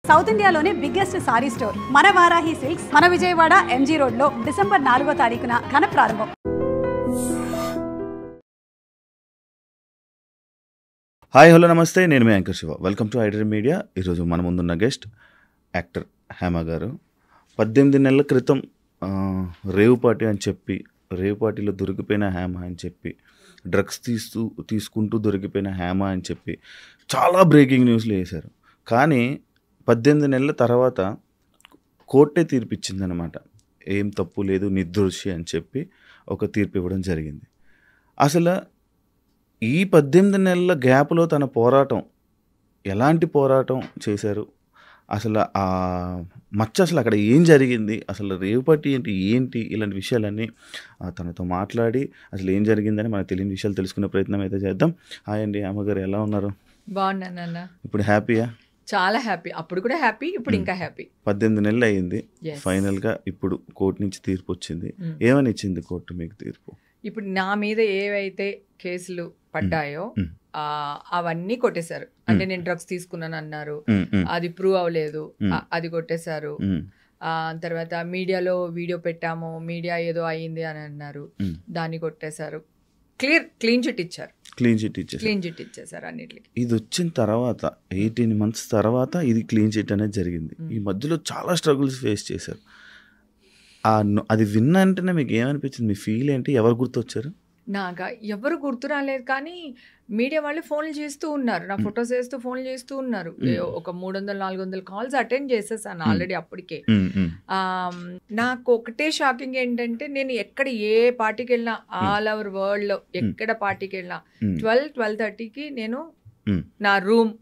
South ఇండియాలోనే biggest sorry store మన Varahi silks మన విజయవాడ ఎంజీ రోడ్ లో డిసెంబర్ 4వ తారీఖున ఘన ప్రారంభం. హాయ్ హలో నమస్తే, నేను మీ anchor Shiva. Welcome to iDream media. ఈరోజు మన ముందున్న గెస్ట్ యాక్టర్ హేమ గారు. 18 నెలల క్రితం రేవ్ పార్టీ అని చెప్పి, రేవ్ పార్టీలో దొరికిపోయిన హేమ అని చెప్పి, డ్రగ్స్ తీసుకుంటూ దొరికిపోయిన హేమ అని చెప్పి చాలా బ్రేకింగ్ న్యూస్లు వేశారు. కానీ 18 నెలల తర్వాత కోర్టే తీర్పిచ్చిందనమాట. ఏం తప్పు లేదు, నిర్దోషి అని చెప్పి ఒక తీర్పు ఇవ్వడం జరిగింది. అసలు ఈ 18 నెలల గ్యాప్లో తన పోరాటం, ఎలాంటి పోరాటం చేశారు, అసలు ఆ మచ్చ అసలు అక్కడ ఏం జరిగింది, అసలు రేవ్ పార్టీ ఏంటి ఇలాంటి విషయాలన్నీ తనతో మాట్లాడి అసలు ఏం జరిగిందని మనకు తెలియని విషయాలు తెలుసుకునే ప్రయత్నం అయితే చేద్దాం. హాయ్ అండి, అమ్మగారు ఎలా ఉన్నారు? బాగున్నానన్న. ఇప్పుడు హ్యాపీయా? చాలా హ్యాపీ. అప్పుడు కూడా హ్యాపీ, ఇప్పుడు ఇంకా హ్యాపీ. 18 నెలలు అయ్యింది. ఫైనల్గా ఇప్పుడు కోర్టు నుంచి తీర్పు వచ్చింది. ఏమని ఇచ్చింది కోర్టు మీకు తీర్పు? ఇప్పుడు నా మీద ఏవైతే కేసులు పడ్డాయో అవన్నీ కొట్టేశారు. అంటే నేను డ్రగ్స్ తీసుకున్నాను అన్నారు, అది ప్రూవ్ అవ్వలేదు, అది కొట్టేశారు. తర్వాత మీడియాలో వీడియో పెట్టాము, మీడియా ఏదో అయ్యింది అని అన్నారు, దాన్ని కొట్టేశారు. క్లీన్ చిట్ ఇచ్చారు. క్లీన్ చిట్ ఇచ్చేసారు అన్నిటికి. ఇది వచ్చిన తర్వాత 18 months తర్వాత ఇది క్లీన్ చిట్ అనేది జరిగింది. ఈ మధ్యలో చాలా స్ట్రగుల్స్ ఫేస్ చేశారు. అది విన్న వెంటనే మీకు ఏమనిపించింది? మీ ఫీల్ ఏంటి? ఎవరు గుర్తొచ్చారు? నాగా ఎవరు గుర్తు రాలేదు, కానీ మీడియా వాళ్ళు ఫోన్లు చేస్తూ ఉన్నారు, నా ఫొటోస్ వేస్తూ ఫోన్లు చేస్తూ ఉన్నారు. ఒక 300-400 కాల్స్ అటెండ్ చేసేసాను ఆల్రెడీ అప్పటికే. నాకు ఒకటే షాకింగ్ ఏంటంటే, నేను ఎక్కడ ఏ పార్టీకి వెళ్ళినా, ఆల్ ఓవర్ వరల్డ్ లో ఎక్కడ పార్టీకి వెళ్ళినా 12-12:30కి నేను నా రూమ్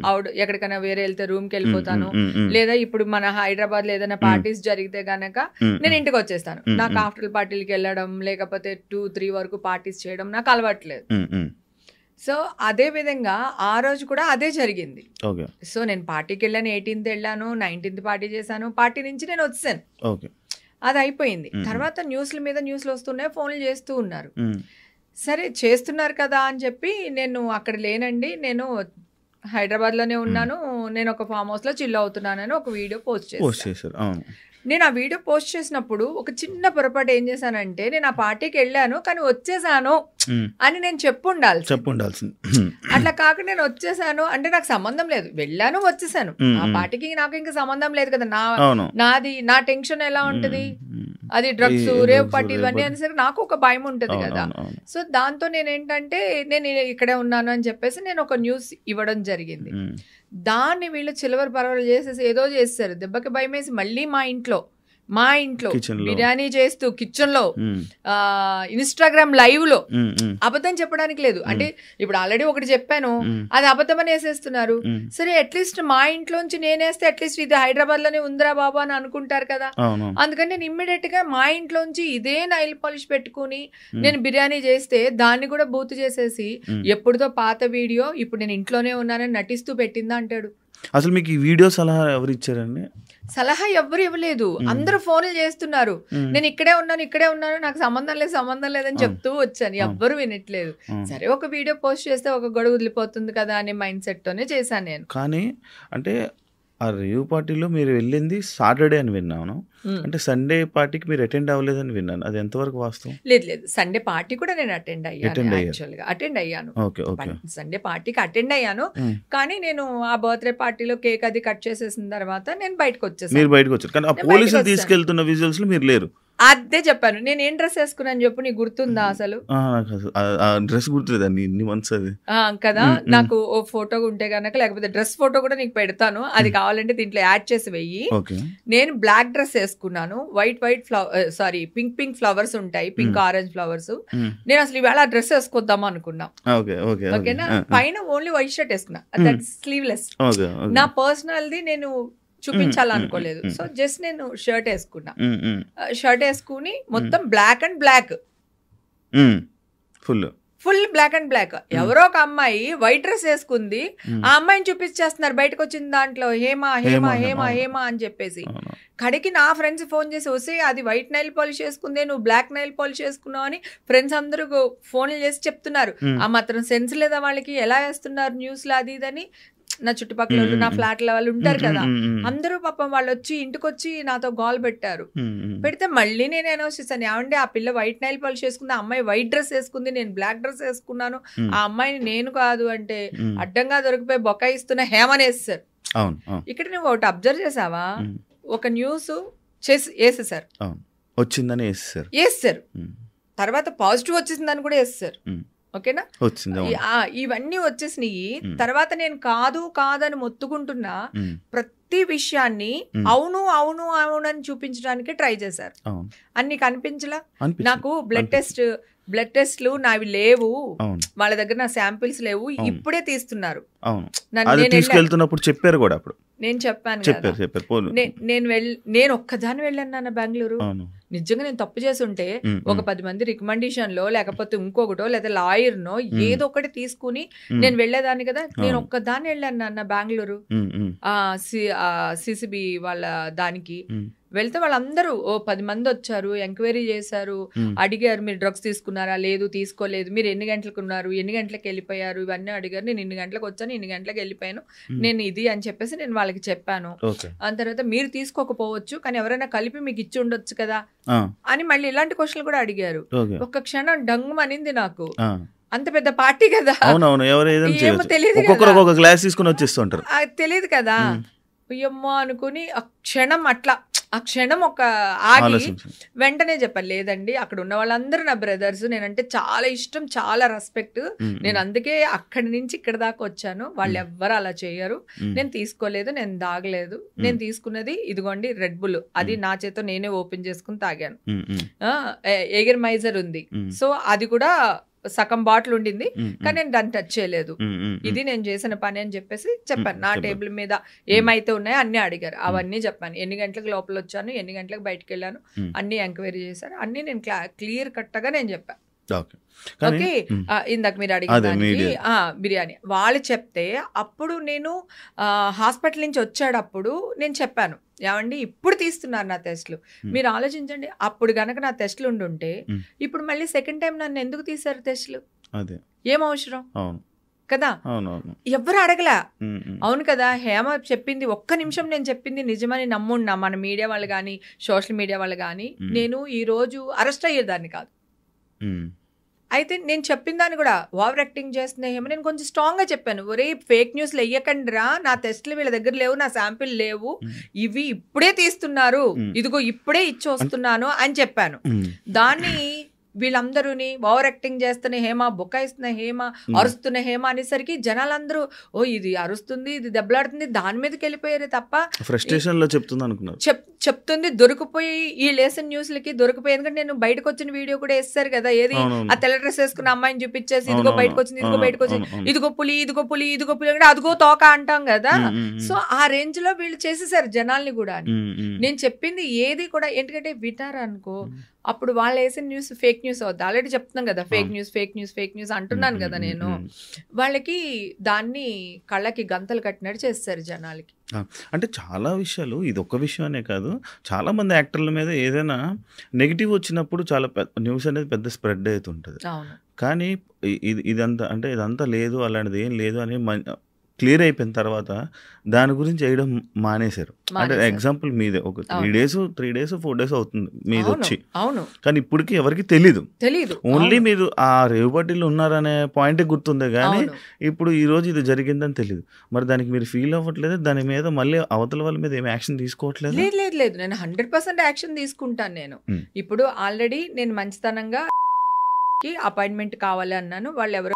అవుట్, ఎక్కడికైనా వేరే వెళ్తే రూమ్ కి వెళ్ళిపోతాను. లేదా ఇప్పుడు మన హైదరాబాద్ లో ఏదైనా పార్టీస్ జరిగితే గనక నేను ఇంటికి వచ్చేస్తాను. నాకు ఆఫ్టర్ పార్టీలకి వెళ్ళడం, లేకపోతే 2-3 వరకు పార్టీస్ చేయడం నాకు అలవాట్లేదు. సో అదే విధంగా ఆ రోజు కూడా అదే జరిగింది. సో నేను పార్టీకి వెళ్ళాను, 18th వెళ్ళాను, 19th పార్టీ చేశాను, పార్టీ నుంచి నేను వచ్చాను, అది అయిపోయింది. తర్వాత న్యూస్ల మీద న్యూస్లు వస్తున్నాయి, ఫోన్లు చేస్తూ ఉన్నారు. సరే చేస్తున్నారు కదా అని చెప్పి, నేను అక్కడ లేనండి, నేను హైదరాబాద్ లోనే ఉన్నాను, నేను ఒక ఫామ్ హౌస్ లో చిల్ అవుతున్నానని ఒక వీడియో పోస్ట్ చేశారు. నేను ఆ వీడియో పోస్ట్ చేసినప్పుడు ఒక చిన్న పొరపాటు ఏం చేశానంటే, నేను ఆ పార్టీకి వెళ్ళాను కానీ వచ్చేసాను అని నేను చెప్పుండాల్సింది. అట్లా కాకుండా నేను వచ్చేసాను అంటే నాకు సంబంధం లేదు, వెళ్ళాను వచ్చేసాను. ఆ పార్టీకి నాకు ఇంకా సంబంధం లేదు కదా. నా టెన్షన్ ఎలా ఉంటది, అది డ్రగ్స్, రేవ్ పార్టీ ఇవన్నీ అనేసరికి నాకు ఒక భయం ఉంటది కదా. సో దాంతో నేనేంటంటే, నేను ఇక్కడే ఉన్నాను అని చెప్పేసి నేను ఒక న్యూస్ ఇవ్వడం జరిగింది. దాన్ని వీళ్ళు చిలవర పరవలు చేసేసి ఏదో చేస్తారు. దెబ్బకి భయం వేసి మళ్ళీ మా ఇంట్లో బిర్యానీ చేస్తూ కిచెన్ లో, ఇన్స్టాగ్రామ్ లైవ్ లో అబద్ధం చెప్పడానికి లేదు. అంటే ఇప్పుడు ఆల్రెడీ ఒకటి చెప్పాను, అది అబద్ధం అని వేసేస్తున్నారు. సరే అట్లీస్ట్ మా ఇంట్లోంచి నేనేస్తే అట్లీస్ట్ ఇది హైదరాబాద్ లోనే ఉందిరా బాబు అని అనుకుంటారు కదా. అందుకని నేను ఇమ్మీడియట్ గా మా ఇంట్లోంచి ఇదే నైల్ పాలిష్ పెట్టుకుని నేను బిర్యానీ చేస్తే దాన్ని కూడా బూత్ చేసేసి, ఎప్పుడుతో పాత వీడియో ఇప్పుడు నేను ఇంట్లోనే ఉన్నానని నటిస్తూ పెట్టిందా అంటాడు. అసలు మీకు ఈ వీడియో సలహా ఎవరు ఇచ్చారండి? సలహా ఎవరు ఇవ్వలేదు, అందరూ ఫోన్లు చేస్తున్నారు. నేను ఇక్కడే ఉన్నాను, నాకు సంబంధం లేదని చెప్తూ వచ్చాను, ఎవ్వరు వినట్లేదు. సరే ఒక వీడియో పోస్ట్ చేస్తే ఒక గొడవ వదిలిపోతుంది కదా అనే మైండ్ సెట్ తోనే చేశాను నేను. కానీ అంటే ఆ రేవ్ పార్టీలో మీరు వెళ్ళింది సాటర్డే అని విన్నాను, అంటే సండే పార్టీకి మీరు అటెండ్ అవ్వలేదని విన్నాను. అది ఎంతవరకు వాస్తవం? లేదు, సండే పార్టీ కూడా నేను అటెండ్ అయ్యాను. సండే పార్టీకి అటెండ్ అయ్యాను, కానీ నేను ఆ బర్త్డే పార్టీలో కేక్ అది కట్ చేసేసిన తర్వాత నేను బయటకు వచ్చేసాను. మీరు బయటకు వచ్చారు, కానీ ఆ పోలీసులు తీసుకెళ్తున్న విజువల్స్ లో మీరు లేరు. అదే చెప్పాను, నేను ఏం డ్రెస్ వేసుకున్నాను చెప్పు, నీకు గుర్తుందా? అసలు డ్రెస్ గుర్తులేదు ఇన్ని మంత్స్ అది కదా. నాకు ఓ ఫోటో ఉంటే గనక, లేకపోతే డ్రెస్ ఫోటో కూడా నీకు పెడతాను, అది కావాలంటే దీంట్లో యాడ్ చేసి వెయ్యి. నేను బ్లాక్ డ్రెస్ వేసుకున్నాను, పింక్ ఫ్లవర్స్ ఉంటాయి, పింక్ ఆరెంజ్ ఫ్లవర్స్. నేను అసలు ఈవేళ ఆ డ్రెస్ వేసుకొద్దాం అనుకున్నా, ఓకేనా. పైన ఓన్లీ వైట్ షర్ట్ వేసుకున్నా, దట్ స్లీవ్లెస్. నా పర్సనల్ది నేను చూపించాలనుకోలేదు. సో జస్ట్ నేను షర్ట్ వేసుకున్నా, షర్ట్ వేసుకుని మొత్తం black and black, full black and black. ఎవరో ఒక అమ్మాయి వైట్ డ్రెస్ వేసుకుంది, ఆ అమ్మాయిని చూపించేస్తున్నారు బయటకు వచ్చిన దాంట్లో, హేమ హేమ హేమ హేమ అని చెప్పేసి. కడికి నా ఫ్రెండ్స్ ఫోన్ చేసి, వస్తే అది వైట్ నైల్ పాలిష్ వేసుకుందే, నువ్వు బ్లాక్ నైల్ పాలిష్ వేసుకున్నావు అని ఫ్రెండ్స్ అందరూ ఫోన్లు చేసి చెప్తున్నారు. ఆ మాత్రం సెన్స్ లేదా వాళ్ళకి, ఎలా వేస్తున్నారు న్యూస్లో అది ఇదని. నా చుట్టుపక్కల వాళ్ళు, నా ఫ్లాట్ల వాళ్ళు ఉంటారు కదా, అందరూ పాపం వాళ్ళు వచ్చి ఇంటికి వచ్చి నాతో గోల్ పెట్టారు. పెడితే మళ్ళీ నేను అనౌన్స్ చేశాను, ఏమంటే ఆ పిల్ల వైట్ నైల్ పాలిష్ వేసుకుంది, ఆ అమ్మాయి వైట్ డ్రెస్ వేసుకుంది, నేను బ్లాక్ డ్రెస్ వేసుకున్నాను, ఆ అమ్మాయిని నేను కాదు అంటే అడ్డంగా దొరికిపోయి బొకాయిస్తున్న హేమనేస్తారు. ఇక్కడ నువ్వు ఒకటి అబ్జర్వ్ చేసావా, ఒక న్యూస్ చేసి వేసేసారు, వచ్చిందని వేస్తారు, తర్వాత పాజిటివ్ వచ్చేసిందని కూడా వేస్తారు. ఓకేనా, ఇవన్నీ వచ్చేసినాయి. తర్వాత నేను కాదు కాదని మొత్తుకుంటున్నా ప్రతి విషయాన్ని అవును అవును అవును అని చూపించడానికి ట్రై చేశారు. అన్ని కనిపించలా నాకు. బ్లడ్ టెస్ట్లు నావి లేవు, వాళ్ళ దగ్గర నా శాంపిల్స్ లేవు, ఇప్పుడే తీస్తున్నారు. చెప్పారు కూడా అప్పుడు. నేను చెప్పాను, నేను ఒక్కదాన్ని వెళ్ళాను నాన్న బెంగళూరు. నిజంగా నేను తప్పు చేసి ఉంటే ఒక 10 మంది రికమెండేషన్ లో లేకపోతే ఇంకొకటో లేదా లాయర్ నో ఏదో ఒకటి తీసుకుని నేను వెళ్ళేదాన్ని కదా. నేను ఒక్కదాన్ని వెళ్ళాను నాన్న బెంగళూరు, సిసిబి వాళ్ళ దానికి వెళ్తే వాళ్ళందరూ 10 మంది వచ్చారు, ఎంక్వైరీ చేశారు, అడిగారు మీరు డ్రగ్స్ తీసుకున్నారా, లేదు తీసుకోలేదు, మీరు ఎన్ని గంటలకు ఉన్నారు, ఎన్ని గంటలకు వెళ్ళిపోయారు, ఇవన్నీ అడిగారు. నేను ఇన్ని గంటలకు వచ్చాను, ఇన్ని గంటలకు వెళ్ళిపోయాను, నేను ఇది అని చెప్పేసి నేను వాళ్ళకి చెప్పాను. ఆ తర్వాత మీరు తీసుకోకపోవచ్చు కానీ ఎవరైనా కలిపి మీకు ఇచ్చి ఉండొచ్చు కదా అని మళ్ళీ ఇలాంటి క్వశ్చన్లు కూడా అడిగారు. ఒక్క క్షణం డంగు అనింది నాకు. అంత పెద్ద పార్టీ కదా, ఏమో తెలియదు కదా, అయ్యమ్మో అనుకుని ఆ క్షణం ఒక ఆగి వెంటనే చెప్పాను, లేదండి అక్కడ ఉన్న వాళ్ళందరూ నా బ్రదర్స్, నేనంటే చాలా ఇష్టం, చాలా రెస్పెక్ట్, నేను అందుకే అక్కడి నుంచి ఇక్కడ దాకా వచ్చాను, వాళ్ళు ఎవ్వరు అలా చేయరు, నేను తీసుకోలేదు, నేను తాగలేదు, నేను తీసుకున్నది ఇదిగోండి రెడ్ బుల్, అది నా చేత నేనే ఓపెన్ చేసుకుని తాగాను, ఎగర్ మైజర్ ఉంది, సో అది కూడా సగం బాటిల్ ఉండింది కానీ నేను దాన్ని టచ్ చేయలేదు, ఇది నేను చేసిన పని అని చెప్పేసి చెప్పాను. నా టేబుల్ మీద ఏమైతే ఉన్నాయో అన్ని అడిగారు, అవన్నీ చెప్పాను, ఎన్ని గంటలకు లోపల వచ్చాను, ఎన్ని గంటలకు బయటకు వెళ్ళాను, అన్ని ఎంక్వైరీ చేశారు, అన్ని నేను క్లియర్ కట్గా నేను చెప్పాను. ఓకే, ఇందాక మీరు అడిగిన బిర్యానీ వాళ్ళు చెప్తే అప్పుడు నేను హాస్పిటల్ నుంచి వచ్చేటప్పుడు నేను చెప్పాను, ఏమండి ఇప్పుడు తీస్తున్నారు నా టెస్ట్లు, మీరు ఆలోచించండి, అప్పుడు గనక నా టెస్ట్లు ఉండుంటే ఇప్పుడు మళ్ళీ సెకండ్ టైం నన్ను ఎందుకు తీశారు టెస్ట్లు, ఏం అవసరం కదా, ఎవ్వరు అడగలా. అవును కదా, హేమ చెప్పింది ఒక్క నిమిషం నేను చెప్పింది నిజమని నమ్మున్నా మన మీడియా వాళ్ళు కానీ సోషల్ మీడియా వాళ్ళు కానీ, నేను ఈ రోజు అరెస్ట్ అయ్యేదాన్ని కాదు. అయితే నేను చెప్పిన దాన్ని కూడా ఓవర్ యాక్టింగ్ చేస్తున్నాయేమో నేను కొంచెం స్ట్రాంగ్గా చెప్పాను, ఒరే ఫేక్ న్యూస్లు వెయ్యకండిరా, నా టెస్ట్లు వీళ్ళ దగ్గర లేవు, నా శాంపిల్ లేవు, ఇవి ఇప్పుడే తీస్తున్నారు, ఇదిగో ఇప్పుడే ఇచ్చి వస్తున్నాను అని చెప్పాను. దాన్ని వీళ్ళందరూని ఓవర్ యాక్టింగ్ చేస్తున్న హేమ, బొక్కాయిస్తున్న హేమ, అరుస్తున్న హేమ అనేసరికి జనాలందరూ ఓ ఇది అరుస్తుంది, ఇది దెబ్బలాడుతుంది, దాని మీదకి వెళ్ళిపోయారే తప్ప ఫ్రస్ట్రేషన్ లో చెప్తుంది అనుకున్నారు. చెప్తుంది దొరికిపోయి ఈ లేసన్ న్యూస్లకి దొరికిపోయి, ఎందుకంటే నేను బయటకు వచ్చిన వీడియో కూడా వేస్తారు కదా, ఏది ఆ తెల్ల డ్రెస్ వేసుకున్న అమ్మాయిని చూపించేసి ఇదిగో బయటకు వచ్చింది, ఇదిగో బయటకు వచ్చింది, ఇదిగో పులి, ఇదిగో పులి, ఇదిగో పులి అంటే అదిగో తోక అంటాం కదా. సో ఆ రేంజ్ లో వీళ్ళు చేసేసారు జనాల్ని కూడా. నేను చెప్పింది ఏది కూడా ఎందుకంటే వింటారు అనుకో, అప్పుడు వాళ్ళు వేసిన న్యూస్ ఫేక్ న్యూస్ అవుతుంది. ఆల్రెడీ చెప్తున్నాను కదా, ఫేక్ న్యూస్ అంటున్నాను కదా నేను. వాళ్ళకి దాన్ని కళ్ళకి గంతలు కట్టినట్టు చేస్తారు జనాలకి. అంటే చాలా విషయాలు, ఇది ఒక్క విషయం అనే కాదు, చాలా మంది యాక్టర్ల మీద ఏదైనా నెగిటివ్ వచ్చినప్పుడు చాలా న్యూస్ అనేది పెద్ద స్ప్రెడ్ అవుతుంటుంది. కానీ ఇదంతా లేదు, అలాంటిది ఏం లేదు అని క్లియర్ అయిపోయిన తర్వాత దాని గురించి వేయడం మానేశారు. అంటే ఎగ్జాంపుల్ మీదే ఒక 3 days 4 days అవుతుంది మీద వచ్చి, కానీ ఇప్పటికి ఎవరికి తెలీదు, ఓన్లీ మీరు ఆ రేవుపాటిలో ఉన్నారనే పాయింట్ గుర్తుందే కానీ ఇప్పుడు ఈ రోజు ఇది జరిగిందని తెలియదు. మరి దానికి మీరు ఫీల్ అవ్వట్లేదు, దాని మీద మళ్ళీ అవతల వాళ్ళ మీద ఏమి యాక్షన్ తీసుకోవట్లేదు? లేదు, నేను 100% యాక్షన్ తీసుకుంటాను. నేను ఇప్పుడు ఆల్రెడీ నేను మంచితనంగా అపాయింట్మెంట్ కావాలి అన్నాను, వాళ్ళు ఎవరో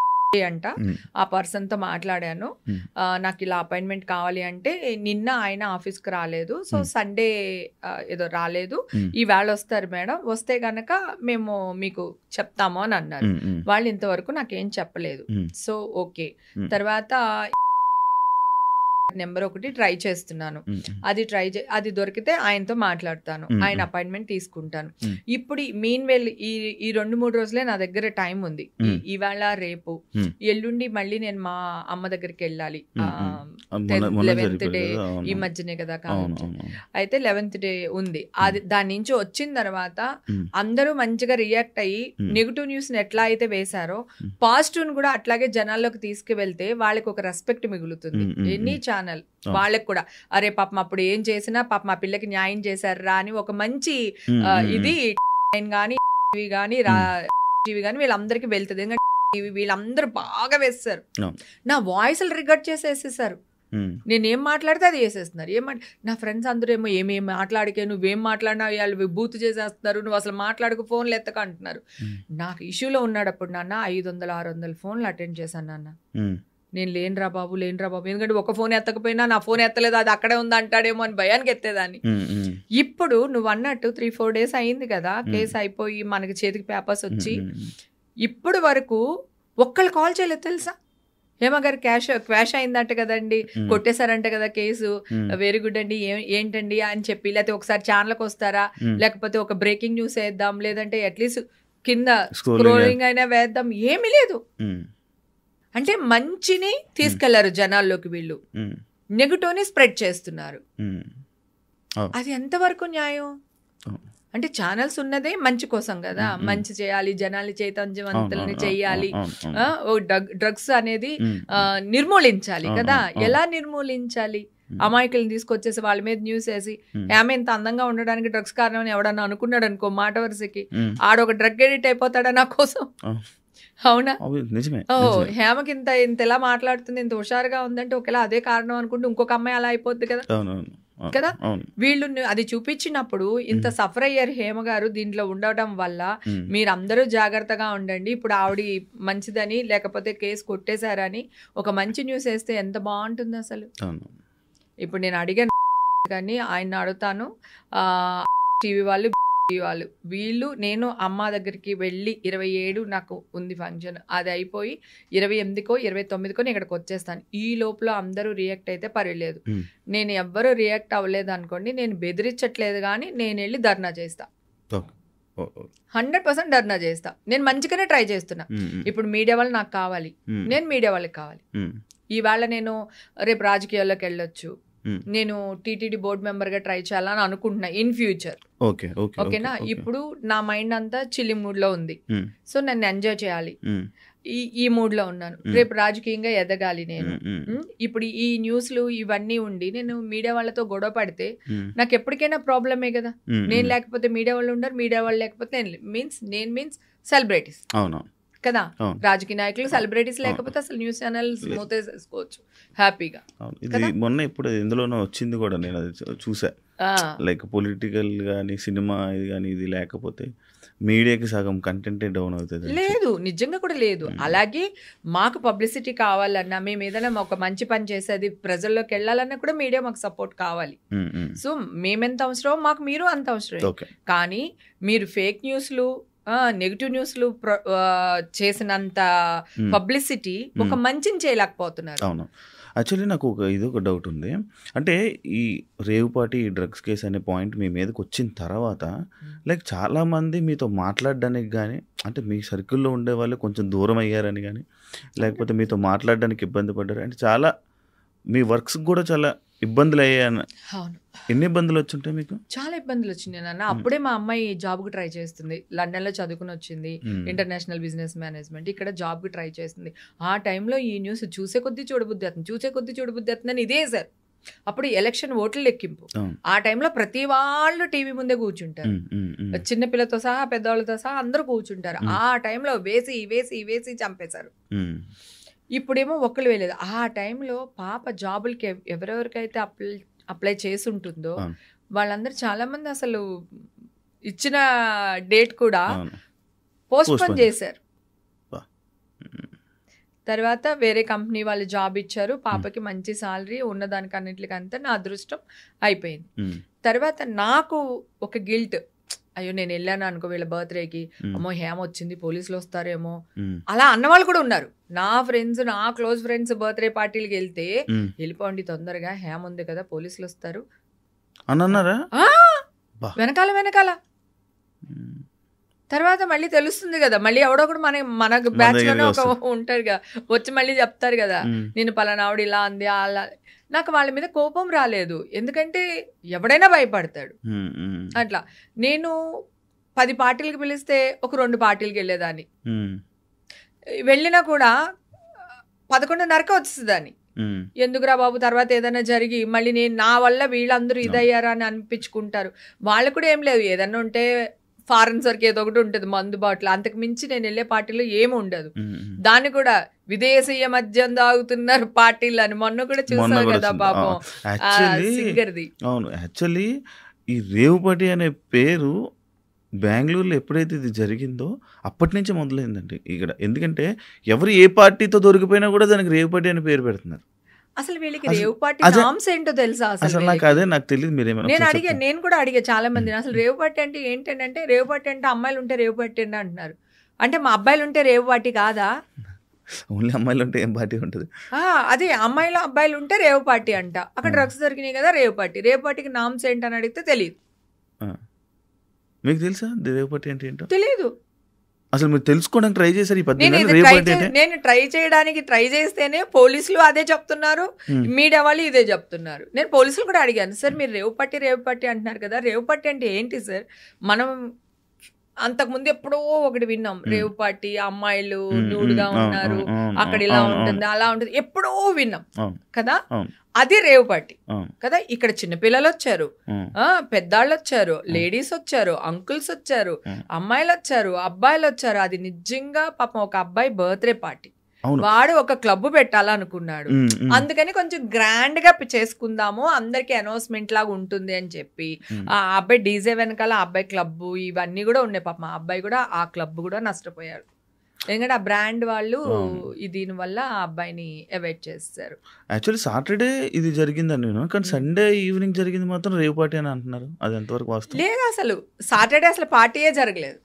అంట ఆ పర్సన్ తో మాట్లాడాను, నాకు ఇలా అపాయింట్మెంట్ కావాలి అంటే నిన్న ఆయన ఆఫీస్కి రాలేదు, సో సండే ఏదో రాలేదు, ఈ వేళ వస్తారు మేడం, వస్తే గనక మేము మీకు చెప్తాము అని అన్నారు. వాళ్ళు ఇంతవరకు నాకేం చెప్పలేదు. సో ఓకే, తర్వాత నెంబర్ ఒకటి ట్రై చేస్తున్నాను. అది దొరికితే ఆయనతో మాట్లాడతాను, ఆయన అపాయింట్మెంట్ తీసుకుంటాను. ఇప్పుడు మీన్ వెల్ ఈ 2-3 రోజులే నా దగ్గర టైం ఉంది. ఇవాళ రేపు ఎల్లుండి మళ్ళీ నేను మా అమ్మ దగ్గరికి వెళ్ళాలి. 11th డే ఈ మధ్యనే కదా కాదు, అయితే 11th డే ఉంది. అది దాని నుంచి వచ్చిన తర్వాత అందరూ మంచిగా రియాక్ట్ అయ్యి నెగిటివ్ న్యూస్ ని ఎట్లా అయితే వేశారో పాజిటివ్ కూడా అట్లాగే జనాల్లోకి తీసుకువెళ్తే వాళ్ళకి ఒక రెస్పెక్ట్ మిగులుతుంది. ఎన్ని ఛానల్ వాళ్ళకి కూడా అరే పాపం అప్పుడు ఏం చేసినా పాప మా పిల్లకి న్యాయం చేశారా అని ఒక మంచి ఇది కానీ వీళ్ళందరికీ వెళ్తుంది. ఎందుకంటే వీళ్ళందరూ బాగా వేస్తారు, నా వాయిస్లు రికార్డ్ చేసేసేసారు. నేనేం మాట్లాడితే అది వేసేస్తున్నారు. నా ఫ్రెండ్స్ అందరూ ఏమో ఏమేం మాట్లాడికే, నువ్వేం మాట్లాడినా వాళ్ళు బూత్ చేసేస్తున్నారు, నువ్వు అసలు మాట్లాడుకు ఫోన్లు ఎత్తక అంటున్నారు. నాకు ఇష్యూలో ఉన్నాడు అప్పుడు నాన్న 500-600 ఫోన్లు అటెండ్ చేశాను నాన్న. నేను లేనురా బాబు. ఎందుకంటే ఒక ఫోన్ ఎత్తకపోయినా నా ఫోన్ ఎత్తలేదు, అది అక్కడే ఉంది అంటాడేమో అని భయానికి ఎత్తేదాన్ని. ఇప్పుడు నువ్వు అన్నట్టు 3-4 days అయింది కదా కేసు అయిపోయి మనకి చేతికి పేపర్స్ వచ్చి, ఇప్పుడు వరకు ఒక్కళ్ళు కాల్ చేయలేదు తెలుసా. హేమగారు క్వాష్ అయిందంట కదండి, కొట్టేశారంట కదా కేసు, వెరీ గుడ్ అండి, ఏంటండి అని చెప్పి, లేకపోతే ఒకసారి ఛానల్కి వస్తారా, లేకపోతే ఒక బ్రేకింగ్ న్యూస్ వేద్దాం, లేదంటే అట్లీస్ట్ కింద స్క్రోలింగ్ అయినా వేద్దాం, ఏమీ లేదు. అంటే మంచిని తీసుకెళ్లారు జనాల్లోకి, వీళ్ళు నెగటివ్ ని స్ప్రెడ్ చేస్తున్నారు. అది ఎంతవరకు న్యాయం? అంటే ఛానల్స్ ఉన్నదే మంచి కోసం కదా, మంచి చేయాలి, జనాల్ని చైతన్యవంతుల్ని చెయ్యాలి, డ్రగ్స్ అనేది నిర్మూలించాలి కదా. ఎలా నిర్మూలించాలి? అమాయకులను తీసుకొచ్చేసి వాళ్ళ మీద న్యూస్ వేసి ఆమె ఇంత అందంగా ఉండడానికి డ్రగ్స్ కారణం అని ఎవడన్నా అనుకున్నాడు అనుకో, మాట వరుసకి ఆడొక డ్రగ్ ఎడిట్ అయిపోతాడా నా కోసం? అవునా? హేమకి ఇంత ఎలా మాట్లాడుతుంది, ఇంత హుషారుగా ఉందంటే ఒకవేళ అదే కారణం అనుకుంటే ఇంకొక అమ్మాయి అలా అయిపోద్ది కదా కదా. వీళ్ళు అది చూపించినప్పుడు ఇంత సఫర్ అయ్యారు హేమ గారు దీంట్లో ఉండటం వల్ల. మీరందరూ జాగ్రత్తగా ఉండండి. ఇప్పుడు ఆవిడ మంచిదని లేకపోతే కేసు కొట్టేశారని ఒక మంచి న్యూస్ వేస్తే ఎంత బాగుంటుంది అసలు. ఇప్పుడు నేను అడిగాను కానీ ఆయన అడుగుతాను, టీవీ వాళ్ళు వీళ్ళు నేను అమ్మ దగ్గరికి వెళ్ళి 27 నాకు ఉంది ఫంక్షన్, అది అయిపోయి 28కో 29కో నేను ఇక్కడికి వచ్చేస్తాను. ఈ లోపల అందరూ రియాక్ట్ అయితే పర్వాలేదు. నేను ఎవ్వరూ రియాక్ట్ అవ్వలేదు అనుకోండి, నేను బెదిరించట్లేదు కానీ నేను వెళ్ళి ధర్నా చేస్తా, 100% ధర్నా చేస్తా. నేను మంచిగానే ట్రై చేస్తున్నా. ఇప్పుడు మీడియా వాళ్ళు నాకు కావాలి, నేను మీడియా వాళ్ళకి కావాలి. ఈవేళ నేను రేపు రాజకీయాల్లోకి వెళ్ళొచ్చు, నేను టీటీడీ బోర్డు మెంబర్ గా ట్రై చేయాలని అనుకుంటున్నా ఇన్ ఫ్యూచర్. ఓకేనా? ఇప్పుడు నా మైండ్ అంతా చిల్లి మూడ్ లో ఉంది, సో నన్ను ఎంజాయ్ చేయాలి, ఈ మూడ్ లో ఉన్నాను. రేపు రాజకీయంగా ఎదగాలి నేను. ఇప్పుడు ఈ న్యూస్లు ఇవన్నీ ఉండి నేను మీడియా వాళ్ళతో గొడవ పడితే నాకు ఎప్పటికైనా ప్రాబ్లమే కదా. నేను లేకపోతే మీడియా వాళ్ళు ఉండరు, మీడియా వాళ్ళు లేకపోతే నేను మీన్స్ సెలబ్రిటీస్ కదా. రాజకీయ నాయకులు సెలబ్రిటీస్ లేకపోతే అసలు న్యూస్ ఛానల్స్ మూతేసుకోవచ్చు హ్యాపీగా. మొన్న ఇప్పుడు ఎందులోనో వచ్చింది కూడా, నేను అది చూసా. లైక్ పొలిటికల్ గానీ సినిమా ఇది కానీ ఇది లేకపోతే మీడియాకి సగం కంటెంటే డౌన్ అవుతుంది. లేదు, నిజంగా కూడా లేదు. అలాగే మాకు పబ్లిసిటీ కావాలన్నా, మేము ఏదైనా ఒక మంచి పని చేసేది ప్రజల్లోకి వెళ్ళాలన్నా కూడా మీడియా మాకు సపోర్ట్ కావాలి. సో మేమెంత అవసరం మాకు మీరు అంత అవసరం. కానీ మీరు ఫేక్ న్యూస్లు నెగిటివ్ న్యూస్లు చేసినంత పబ్లిసిటీ ఒక మంచిని చేయలేకపోతున్నారు. అవును. యాక్చువల్లీ నాకు ఒక డౌట్ ఉంది. అంటే ఈ రేవుపాటి ఈ డ్రగ్స్ కేసు అనే పాయింట్ మీ మీదకి వచ్చిన తర్వాత లైక్ చాలామంది మీతో మాట్లాడడానికి కానీ, అంటే మీ సర్కిల్లో ఉండే వాళ్ళు కొంచెం దూరం అయ్యారని కానీ, లేకపోతే మీతో మాట్లాడడానికి ఇబ్బంది పడ్డారు అంటే, చాలా మీ వర్క్స్ కూడా చాలా ఇబ్బందులు అయ్యాయన్న. అవును. ఎన్ని ఇబ్బందులు వచ్చుంటాయి మీకు? చాలా ఇబ్బందులు వచ్చినాయి నాన్న. అప్పుడే మా అమ్మాయి జాబ్కి ట్రై చేస్తుంది, లండన్లో చదువుకుని వచ్చింది, ఇంటర్నేషనల్ బిజినెస్ మేనేజ్మెంట్, ఇక్కడ జాబ్కి ట్రై చేస్తుంది. ఆ టైంలో ఈ న్యూస్ చూసే కొద్దీ చూడబుద్ధి అవుతుందని ఇదే సార్. అప్పుడు ఎలక్షన్ ఓట్ల లెక్కింపు, ఆ టైంలో ప్రతి వాళ్ళు టీవీ ముందే కూర్చుంటారు, చిన్నపిల్లతో సహా పెద్దవాళ్ళతో సహా అందరూ కూర్చుంటారు. ఆ టైంలో వేసి చంపేశారు. ఇప్పుడేమో ఒక్కళ్ళు వేయలేదు. ఆ టైంలో పాప జాబులకి ఎవరెవరికైతే అప్లై చేసి ఉంటుందో వాళ్ళందరూ చాలా మంది అసలు ఇచ్చిన డేట్ కూడా పోస్ట్పోన్ చేశారు. తర్వాత వేరే కంపెనీ వాళ్ళు జాబ్ ఇచ్చారు, పాపకి మంచి సాలరీ ఉన్నదానికి అన్నింటికంతా నా అదృష్టం అయిపోయింది. తర్వాత నాకు ఒక గిల్ట్, అయ్యో నేను వెళ్ళాను అనుకో వీళ్ళ బర్త్డేకి, అమ్మో హేమ వచ్చింది పోలీసులు వస్తారేమో ఉమ్, అలా అన్నవాళ్ళు కూడా ఉన్నారు. నా ఫ్రెండ్స్, నా క్లోజ్ ఫ్రెండ్స్ బర్త్డే పార్టీలకి వెళ్తే ఉమ్. వెళ్ళిపోండి తొందరగా హేమ ఉంది కదా పోలీసులు వస్తారు అని అన్నారా? ఆ, బా. వెనకాల ఉమ్, తర్వాత మళ్ళీ తెలుస్తుంది కదా, మళ్ళీ ఎవడో కూడా మన బ్యాచ్ లోనే ఒక దగ్గరికి ఉంటారు కదా, వచ్చి మళ్ళీ చెప్తారు కదా ఉమ్, నేను పలానా ఆవిడ ఇలా అంది అలా. నాకు వాళ్ళ మీద కోపం రాలేదు, ఎందుకంటే ఎవడైనా భయపడతాడు ఉమ్, ఉమ్, అట్లా. నేను 10 పార్టీలకు పిలిస్తే ఒక 2 పార్టీలకు వెళ్ళేదాన్ని, ఉమ్, వెళ్ళినా కూడా 11:30కి వచ్చేదాన్ని. ఉమ్, ఎందుకురా బాబు తర్వాత ఏదైనా జరిగి మళ్ళీ నేను నా వల్ల వీళ్ళందరూ ఇదయ్యారా అని అనిపించుకుంటారు. వాళ్ళు కూడా ఏం లేదు, ఏదన్నా ఉంటే ఫారెన్ సర్కి ఏదో ఒకటి ఉంటుంది మందు బాటిల్, అంతకు మించి నేను వెళ్ళే పార్టీలో ఏమి ఉండదు. ఉమ్, ఉమ్. దాన్ని కూడా విదేశీయ మద్యం తాగుతున్నారు పార్టీలు అని మొన్న కూడా మొన్న చూసావు కూడా కదా వచ్చింది. పాపం యాక్చువల్లీ సింగర్ది. అవును, యాక్చువల్లీ ఈ రేవుపాటి అనే పేరు బెంగళూరులో ఎప్పుడైతే ఇది జరిగిందో అప్పటి నుంచే మొదలైందండి ఇక్కడ. ఎందుకంటే ఎవరు ఏ పార్టీతో దొరికిపోయినా కూడా దానికి రేవుపాటి అనే పేరు పెడుతున్నారు. అసలు వీళ్ళకి అసలు- రేవు పార్టీ అదే- నామ్స్ ఏంటో తెలుసా అసలు అసలు నాకు వీళ్ళకి? అదే నాకు తెలియదు, మీరేమైనా నేను కూడా అడిగా చాలా మంది, అసలు రేవు పార్టీ అంటే ఏంటంటే రేవు పార్టీ అంటే అమ్మాయిలు ఉంటే రేవు పార్టీ అండి అంటున్నారు. అంటే మా అబ్బాయిలు ఉంటే రేవు పార్టీ కాదా? ఓన్లీ అమ్మాయిలు ఉంటే ఏం పార్టీ ఉంటుంది? అదే అమ్మాయిలు అబ్బాయిలు ఉంటే రేవు పార్టీ అంట. అక్కడ డ్రగ్స్ దొరికినాయి కదా రేవు పార్టీ. రేవు పార్టీకి నామ్స్ ఏంటని అడిగితే తెలియదు. మీకు తెలుసా రేవుపాటి అంటే ఏంటో? తెలియదు. అసలు మీరు తెలుసుకోవడానికి ట్రై చేశారు ఈ నేను 18 ఇది రేవుపాటి అంటే? నేను ట్రై చేయడానికి ట్రై చేస్తేనే పోలీసులు అదే చెప్తున్నారు, మీడియా వాళ్ళు ఇదే చెప్తున్నారు. నేను పోలీసులు కూడా అడిగాను, సార్ మీరు రేవు పార్టీ అంటున్నారు కదా, రేవు పార్టీ అంటే ఏంటి సార్? మనం అంతకుముందు ఎప్పుడో ఒకటి విన్నాం, రేవు పార్టీ అమ్మాయిలు న్యూడ్గా ఉన్నారు, అక్కడ ఇలా ఉంటుంది అలా ఉంటుంది, ఎప్పుడో విన్నాం కదా. అది రేవు పార్టీ కదా. ఇక్కడ చిన్నపిల్లలు వచ్చారు, పెద్దాళ్ళు వచ్చారు, లేడీస్ వచ్చారు, అంకుల్స్ వచ్చారు, అమ్మాయిలు వచ్చారు, అబ్బాయిలు వచ్చారు. అది నిజంగా పాపం ఒక అబ్బాయి బర్త్డే పార్టీ, వాడు ఒక క్లబ్ పెట్టాలనుకున్నాడు, అందుకని కొంచెం గ్రాండ్ గా చేసుకుందాము, అందరికి అనౌన్స్మెంట్ లాగా ఉంటుంది అని చెప్పి ఆ అబ్బాయి డీజే వెనకాల అబ్బాయి క్లబ్ ఇవన్నీ కూడా ఉన్నాయి. పాపం ఆ అబ్బాయి కూడా ఆ క్లబ్ కూడా నష్టపోయాడు, ఎందుకంటే ఆ బ్రాండ్ వాళ్ళు దీని వల్ల ఆ అబ్బాయిని అవాయిడ్ చేస్తారు. యాక్చువల్లీ సాటర్డే ఇది జరిగిందని నేను, కానీ సండే ఈవినింగ్ జరిగింది మాత్రం రేవు పార్టీ అని అంటున్నారు. అది ఎంతవరకు వాస్తవం? లేదు, అసలు సాటర్డే అసలు పార్టీయే జరగలేదు.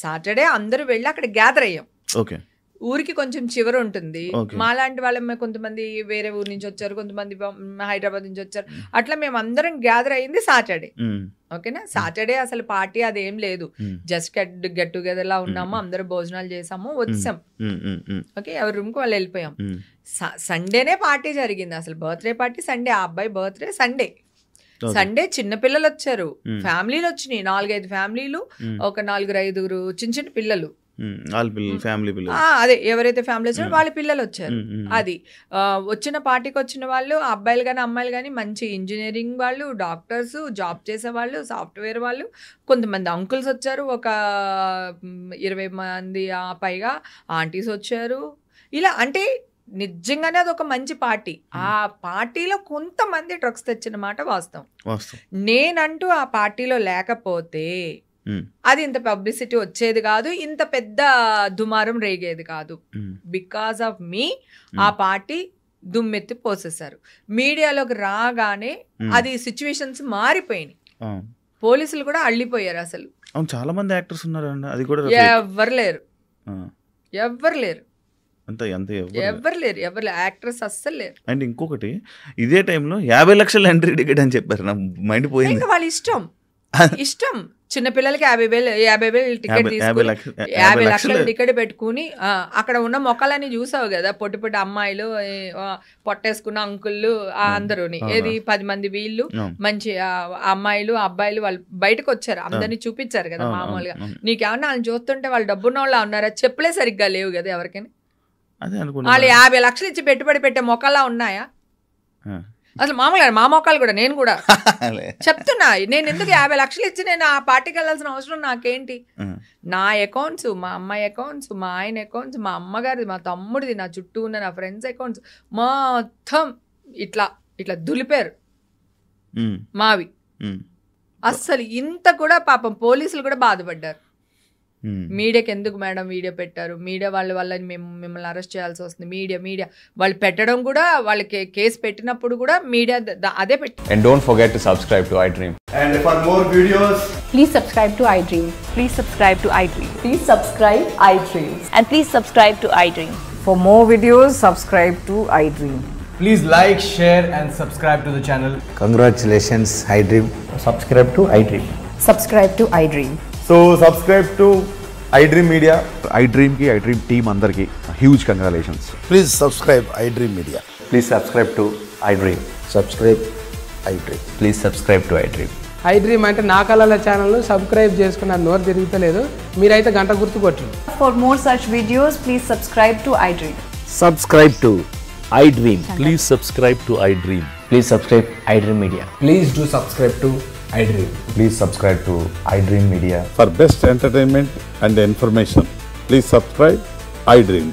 సాటర్డే అందరూ వెళ్ళి అక్కడ గ్యాదర్ అయ్యాం. ఓకే, ఊరికి కొంచెం చివర ఉంటుంది. మాలాంటి వాళ్ళ కొంతమంది వేరే ఊరు నుంచి వచ్చారు, కొంతమంది హైదరాబాద్ నుంచి వచ్చారు, అట్లా మేము అందరం గ్యాదర్ అయ్యింది సాటర్డే. ఓకేనా, సాటర్డే అసలు పార్టీ అదేం లేదు, జస్ట్ గెట్ టుగెదర్ లా ఉన్నాము, అందరూ భోజనాలు చేసాము, వచ్చాం. ఓకే, ఎవరి రూమ్ కి వాళ్ళు వెళ్ళిపోయాం. సండేనే పార్టీ జరిగింది, అసలు బర్త్డే పార్టీ సండే, ఆ అబ్బాయి బర్త్డే సండే చిన్నపిల్లలు వచ్చారు, ఫ్యామిలీలు వచ్చినాయి, 4-5 ఫ్యామిలీలు, ఒక 4-5 చిన్న చిన్న పిల్లలు, ఫ్యామిలీ పిల్లలు, అదే ఎవరైతే ఫ్యామిలీ వచ్చారో వాళ్ళ పిల్లలు వచ్చారు. అది వచ్చిన పార్టీకి వచ్చిన వాళ్ళు అబ్బాయిలు కానీ అమ్మాయిలు కానీ మంచి ఇంజనీరింగ్ వాళ్ళు, డాక్టర్స్, జాబ్ చేసే వాళ్ళు, సాఫ్ట్వేర్ వాళ్ళు, కొంతమంది అంకుల్స్ వచ్చారు, ఒక 20 మంది పైగా ఆంటీస్ వచ్చారు. ఇలా అంటే నిజంగానే అది ఒక మంచి పార్టీ. ఆ పార్టీలో కొంతమంది డ్రగ్స్ తెచ్చిన మాట వాస్తవం. నేనంటూ ఆ పార్టీలో లేకపోతే అది ఇంత పబ్లిసిటీ వచ్చేది కాదు, ఇంత పెద్ద దుమారం రేగేది కాదు. బికాస్ ఆఫ్ మీ ఆ పార్టీ దుమ్మెత్తి పోసేశారు. మీడియాలోకి రాగానే అది సిచ్యువేషన్స్ మారిపోయినాయి, పోలీసులు కూడా అల్లిపోయారు. అసలు చాలా మంది యాక్టర్స్ ఉన్నారు, అది కూడా ఎవరు లేరు, యాక్టర్స్ అస్సలు లేరు. అండ్ ఇంకొకటి, ఇదే టైంలో 50 లక్షల ఎంట్రీ టికెట్ అని చెప్పారు, నా మైండ్ పోయింది. వాళ్ళ ఇష్టం చిన్నపిల్లలకి 50,000 టికెట్ తీసుకుని 50 లక్షల టికెట్ పెట్టుకుని అక్కడ ఉన్న మొక్కలని చూసావు కదా, పొట్టి పొట్టి అమ్మాయిలు, పొట్టేసుకున్న అంకుళ్ళు, అందరూని ఏది 10 మంది వీళ్ళు, మంచి అమ్మాయిలు అబ్బాయిలు వాళ్ళు బయటకు వచ్చారు, అందరినీ చూపించారు కదా. మామూలుగా నీకేమన్నా వాళ్ళని చూస్తుంటే వాళ్ళు డబ్బున్న వాళ్ళు ఉన్నారా? చెప్పులే సరిగ్గా లేవు కదా ఎవరికైనా. వాళ్ళు 50 లక్షలు ఇచ్చి పెట్టుబడి పెట్టే మొక్కలా ఉన్నాయా? అసలు మామూలుగా మా మొక్కలు కూడా, నేను కూడా చెప్తున్నా, నేను ఎందుకు 50 లక్షలు ఇచ్చి నేను ఆ పార్టీకి వెళ్ళాల్సిన అవసరం నాకేంటి? నా అకౌంట్స్, మా అమ్మాయి అకౌంట్స్, మా ఆయన అకౌంట్స్, మా అమ్మగారిది, మా తమ్ముడిది, నా చుట్టూ ఉన్న నా ఫ్రెండ్స్ అకౌంట్స్ మొత్తం ఇట్లా దులిపారు మావి. అస్సలు ఇంత కూడా పాపం పోలీసులు కూడా బాధపడ్డారు. మీడియాకి ఎందుకు మేడం వీడియో పెట్టారు, మీడియా వాళ్ళ వల్ల మేము మిమ్మల్ని అరెస్ట్ చేయాల్సి వస్తుంది, మీడియా వాళ్ళు పెట్టడం కూడా, వాళ్ళకి కేసు పెట్టినప్పుడు కూడా మీడియా అదే పెట్టి. And don't forget to subscribe to iDream. And for more videos, Please subscribe to iDream. Please subscribe to iDream. Please subscribe iDream. And please subscribe to iDream. For more videos, subscribe to iDream. please like, share and subscribe to the channel. Congratulations, iDream. Subscribe to iDream. Subscribe to iDream. So subscribe to iDream Media. iDream ki iDream team andarki huge congratulations. Please subscribe iDream Media. Please subscribe to iDream. Subscribe iDream. Please subscribe to iDream. iDream అంటే నా కళల channel subscribe చేసుకున్న నోరు తిరుగుతలేదు, మీరైతే గంట గుర్తు కొట్టండి. For more such videos, please subscribe to iDream. Subscribe to iDream. Please subscribe to iDream. Please subscribe iDream Media. Please do subscribe to iDream. Please subscribe to iDream Media. For best entertainment and information, please subscribe iDream.